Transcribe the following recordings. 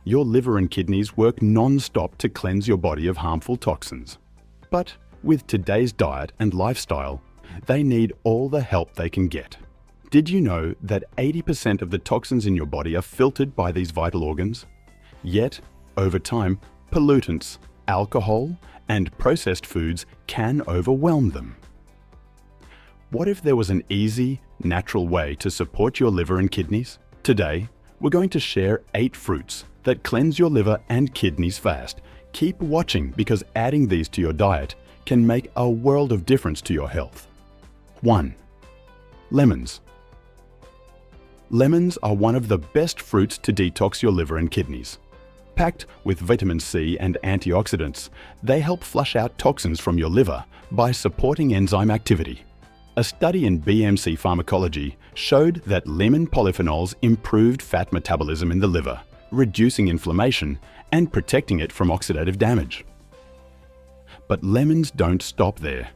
Your liver and kidneys work non-stop to cleanse your body of harmful toxins. But with today's diet and lifestyle, they need all the help they can get. Did you know that 80% of the toxins in your body are filtered by these vital organs? Yet, over time, pollutants, alcohol, and processed foods can overwhelm them. What if there was an easy, natural way to support your liver and kidneys? Today, we're going to share 8 fruits that cleanse your liver and kidneys fast. Keep watching because adding these to your diet can make a world of difference to your health. 1. Lemons. Lemons are one of the best fruits to detox your liver and kidneys. Packed with vitamin C and antioxidants, they help flush out toxins from your liver by supporting enzyme activity. A study in BMC pharmacology showed that lemon polyphenols improved fat metabolism in the liver, reducing inflammation and protecting it from oxidative damage. But lemons don't stop there.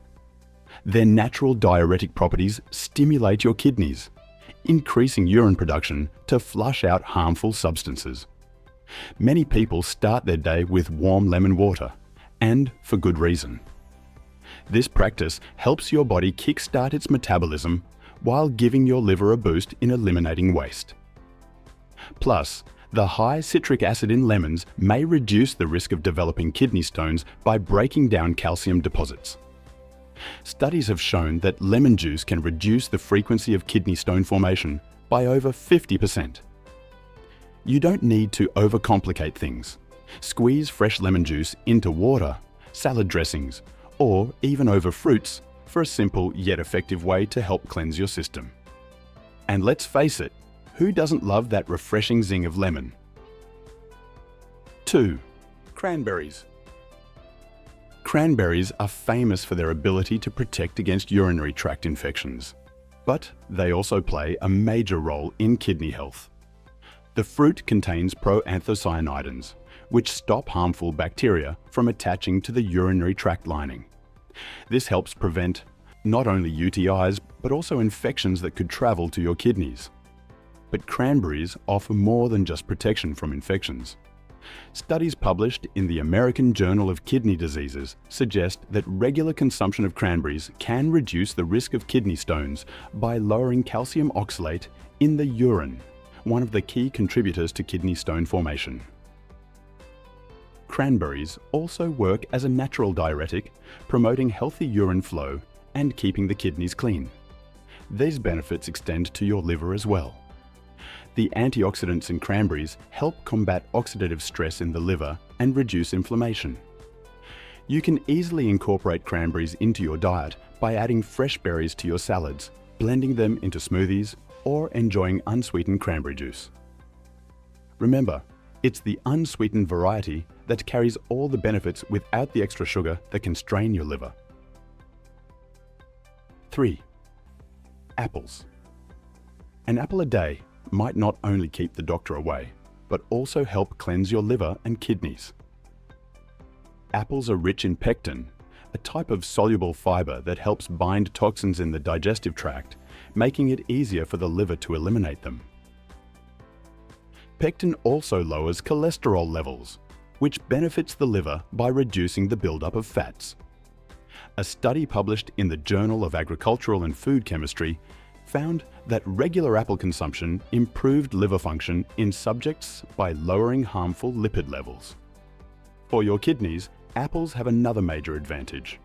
Their natural diuretic properties stimulate your kidneys, increasing urine production to flush out harmful substances. Many people start their day with warm lemon water, and for good reason. This practice helps your body kickstart its metabolism while giving your liver a boost in eliminating waste. Plus, the high citric acid in lemons may reduce the risk of developing kidney stones by breaking down calcium deposits. Studies have shown that lemon juice can reduce the frequency of kidney stone formation by over 50%. You don't need to overcomplicate things. Squeeze fresh lemon juice into water, salad dressings, or even over fruits for a simple yet effective way to help cleanse your system. And let's face it, who doesn't love that refreshing zing of lemon? 2. Cranberries. Cranberries are famous for their ability to protect against urinary tract infections, but they also play a major role in kidney health. The fruit contains proanthocyanidins, which stop harmful bacteria from attaching to the urinary tract lining. This helps prevent not only UTIs, but also infections that could travel to your kidneys. But cranberries offer more than just protection from infections. Studies published in the American Journal of Kidney Diseases suggest that regular consumption of cranberries can reduce the risk of kidney stones by lowering calcium oxalate in the urine, one of the key contributors to kidney stone formation. Cranberries also work as a natural diuretic, promoting healthy urine flow and keeping the kidneys clean. These benefits extend to your liver as well. The antioxidants in cranberries help combat oxidative stress in the liver and reduce inflammation. You can easily incorporate cranberries into your diet by adding fresh berries to your salads, blending them into smoothies, or enjoying unsweetened cranberry juice. Remember, it's the unsweetened variety that carries all the benefits without the extra sugar that can strain your liver. 3. Apples. An apple a day might not only keep the doctor away, but also help cleanse your liver and kidneys. Apples are rich in pectin, a type of soluble fiber that helps bind toxins in the digestive tract, making it easier for the liver to eliminate them. Pectin also lowers cholesterol levels, which benefits the liver by reducing the buildup of fats. A study published in the Journal of Agricultural and Food Chemistry found that regular apple consumption improved liver function in subjects by lowering harmful lipid levels. For your kidneys, apples have another major advantage.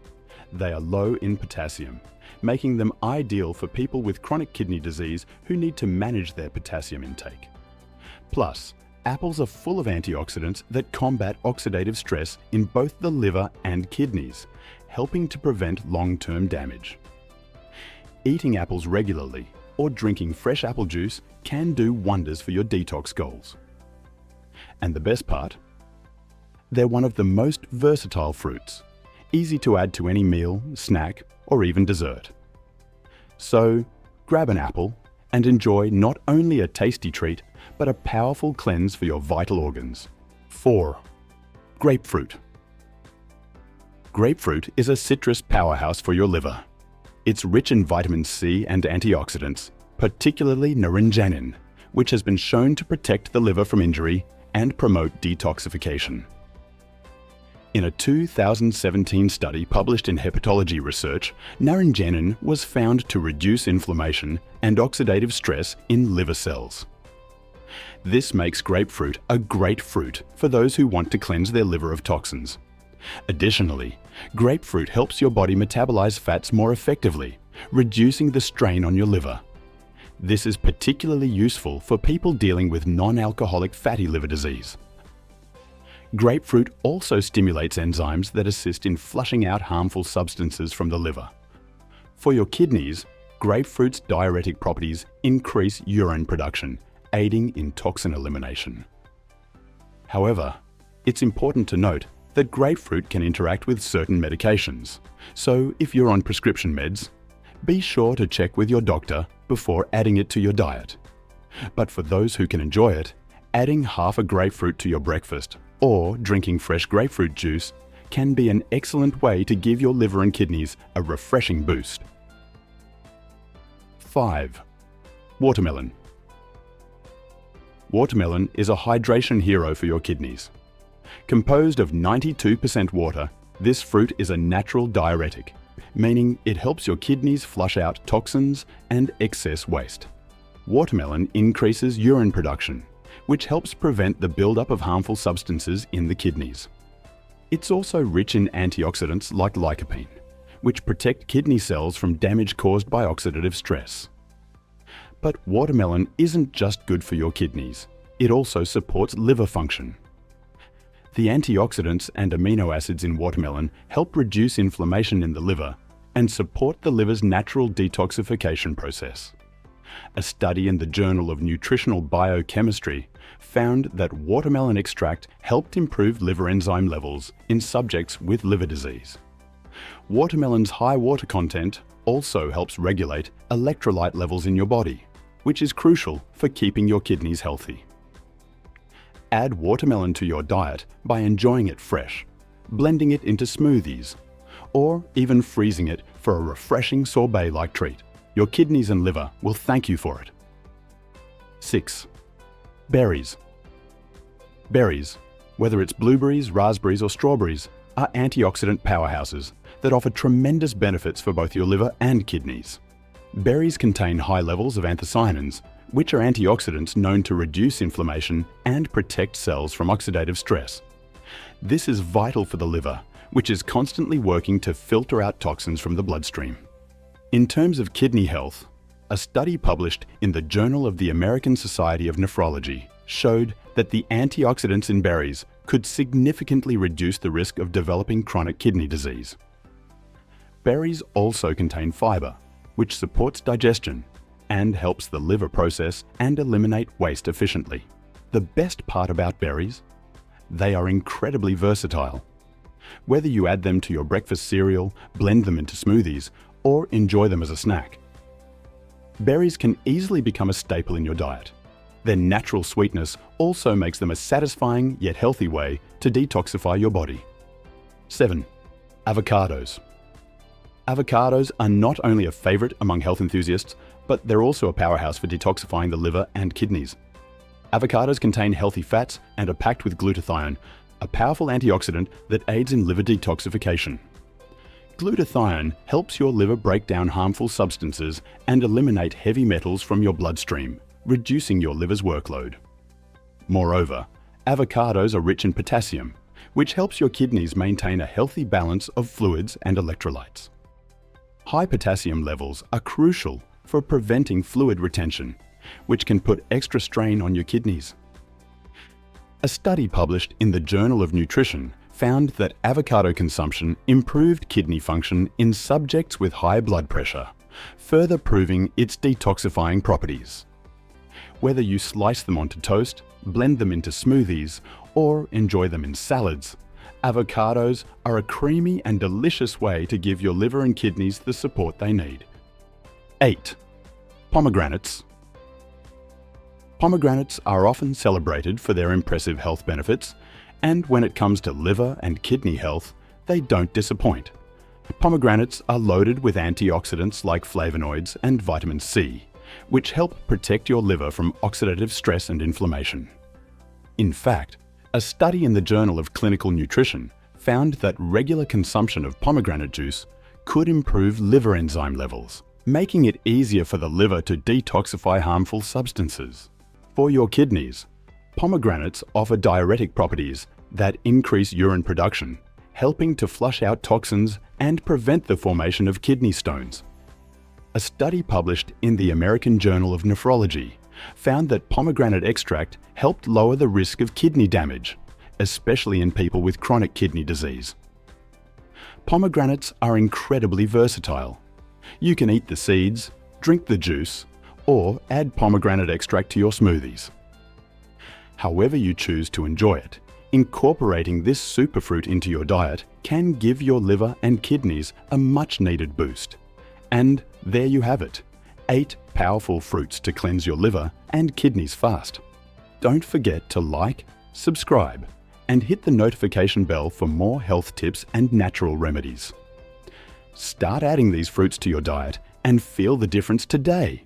They are low in potassium, making them ideal for people with chronic kidney disease who need to manage their potassium intake. Plus, apples are full of antioxidants that combat oxidative stress in both the liver and kidneys, helping to prevent long-term damage. Eating apples regularly or drinking fresh apple juice can do wonders for your detox goals. And the best part? They're one of the most versatile fruits, easy to add to any meal, snack, or even dessert. So, grab an apple and enjoy not only a tasty treat, but a powerful cleanse for your vital organs. 4. Grapefruit. Grapefruit is a citrus powerhouse for your liver. It's rich in vitamin C and antioxidants, particularly naringenin, which has been shown to protect the liver from injury and promote detoxification. In a 2017 study published in Hepatology Research, naringenin was found to reduce inflammation and oxidative stress in liver cells. This makes grapefruit a great fruit for those who want to cleanse their liver of toxins. Additionally, grapefruit helps your body metabolize fats more effectively, reducing the strain on your liver. This is particularly useful for people dealing with non-alcoholic fatty liver disease. Grapefruit also stimulates enzymes that assist in flushing out harmful substances from the liver. For your kidneys, grapefruit's diuretic properties increase urine production, aiding in toxin elimination. However, it's important to note that grapefruit can interact with certain medications, so if you're on prescription meds, be sure to check with your doctor before adding it to your diet. But for those who can enjoy it, adding half a grapefruit to your breakfast or drinking fresh grapefruit juice can be an excellent way to give your liver and kidneys a refreshing boost. 5. Watermelon. Watermelon is a hydration hero for your kidneys. Composed of 92% water, this fruit is a natural diuretic, meaning it helps your kidneys flush out toxins and excess waste. Watermelon increases urine production, which helps prevent the buildup of harmful substances in the kidneys. It's also rich in antioxidants like lycopene, which protect kidney cells from damage caused by oxidative stress. But watermelon isn't just good for your kidneys, it also supports liver function. The antioxidants and amino acids in watermelon help reduce inflammation in the liver and support the liver's natural detoxification process. A study in the Journal of Nutritional Biochemistry found that watermelon extract helped improve liver enzyme levels in subjects with liver disease. Watermelon's high water content also helps regulate electrolyte levels in your body, which is crucial for keeping your kidneys healthy. Add watermelon to your diet by enjoying it fresh, blending it into smoothies, or even freezing it for a refreshing sorbet-like treat. Your kidneys and liver will thank you for it. 6. Berries. Berries, whether it's blueberries, raspberries or strawberries, are antioxidant powerhouses that offer tremendous benefits for both your liver and kidneys. Berries contain high levels of anthocyanins, which are antioxidants known to reduce inflammation and protect cells from oxidative stress. This is vital for the liver, which is constantly working to filter out toxins from the bloodstream. In terms of kidney health, a study published in the Journal of the American Society of Nephrology showed that the antioxidants in berries could significantly reduce the risk of developing chronic kidney disease. Berries also contain fiber, which supports digestion and helps the liver process and eliminate waste efficiently. The best part about berries? They are incredibly versatile. Whether you add them to your breakfast cereal, blend them into smoothies, or enjoy them as a snack, berries can easily become a staple in your diet. Their natural sweetness also makes them a satisfying yet healthy way to detoxify your body. 7. Avocados. Avocados are not only a favorite among health enthusiasts, but they're also a powerhouse for detoxifying the liver and kidneys. Avocados contain healthy fats and are packed with glutathione, a powerful antioxidant that aids in liver detoxification. Glutathione helps your liver break down harmful substances and eliminate heavy metals from your bloodstream, reducing your liver's workload. Moreover, avocados are rich in potassium, which helps your kidneys maintain a healthy balance of fluids and electrolytes. High potassium levels are crucial for preventing fluid retention, which can put extra strain on your kidneys. A study published in the Journal of Nutrition found that avocado consumption improved kidney function in subjects with high blood pressure, further proving its detoxifying properties. Whether you slice them onto toast, blend them into smoothies, or enjoy them in salads, avocados are a creamy and delicious way to give your liver and kidneys the support they need. 8. Pomegranates. Pomegranates are often celebrated for their impressive health benefits, and when it comes to liver and kidney health, they don't disappoint. Pomegranates are loaded with antioxidants like flavonoids and vitamin C, which help protect your liver from oxidative stress and inflammation. In fact, a study in the Journal of Clinical Nutrition found that regular consumption of pomegranate juice could improve liver enzyme levels, making it easier for the liver to detoxify harmful substances. For your kidneys, pomegranates offer diuretic properties that increase urine production, helping to flush out toxins and prevent the formation of kidney stones. A study published in the American Journal of Nephrology found that pomegranate extract helped lower the risk of kidney damage, especially in people with chronic kidney disease. Pomegranates are incredibly versatile. You can eat the seeds, drink the juice, or add pomegranate extract to your smoothies. However you choose to enjoy it, incorporating this superfruit into your diet can give your liver and kidneys a much-needed boost. And there you have it, 8 powerful fruits to cleanse your liver and kidneys fast. Don't forget to like, subscribe, and hit the notification bell for more health tips and natural remedies. Start adding these fruits to your diet and feel the difference today.